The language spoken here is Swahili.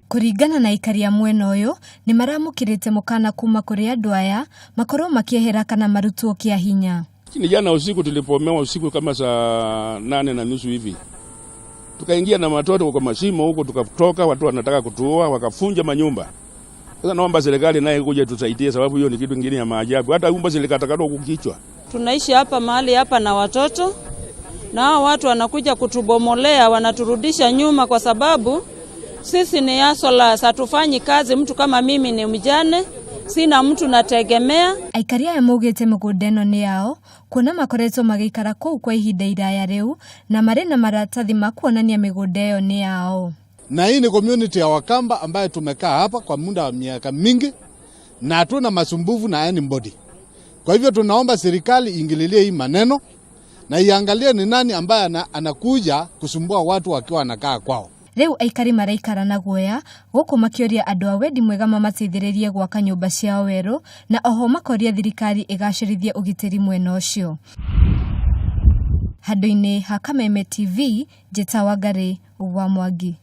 Kuringana na Aikari ya mwena uyu ni maramukirite mukana kuma kuri andu aya makorwo makiehera kana marutwo kia hinya. Lakini jana usiku tulipomewa usiku kama saa 8:30 hivi. Tukaingia na watoto kwa mashimo huko, tukatoka watu wanataka kutuoa, wakafunja manyumba. Sasa naomba serikali naye kuja tusaidie, sababu hiyo ni kitu kingine ya maajabu. Hata nyumba zilikatakatwa kukichwa. Tunaishi hapa mahali hapa na watoto, na hao watu wanakuja kutubomolea, wanaturudisha nyuma kwa sababu sisi ni asola, hatufanyi kazi. Mtu kama mimi ni mjane, sina mtu nategemea. Aikari ya mugite migunda ino ni yao, kuona makoretwo magikara kou kwa ihinda iraya riu na mari na maratathi ma kuonania migunda iyo ni yao. Na hii ni community ya Wakamba ambayo tumekaa hapa kwa muda wa miaka mingi na hatuna masumbufu na anybody. Kwa hivyo tunaomba serikali ingililie hii maneno na iangalie ni nani ambaye anakuja kusumbua watu wakiwa wanakaa kwao. Riu Aikari maraikara na guoya guku makioria andu a wendi mwega mamateithĩrĩrie gwaka nyumba ciao weru na oho makoria thirikari igacirithie ugitiri mwena ucio. Handu-ini ha Kameme TV, Njeta Wangari wa Mwangi.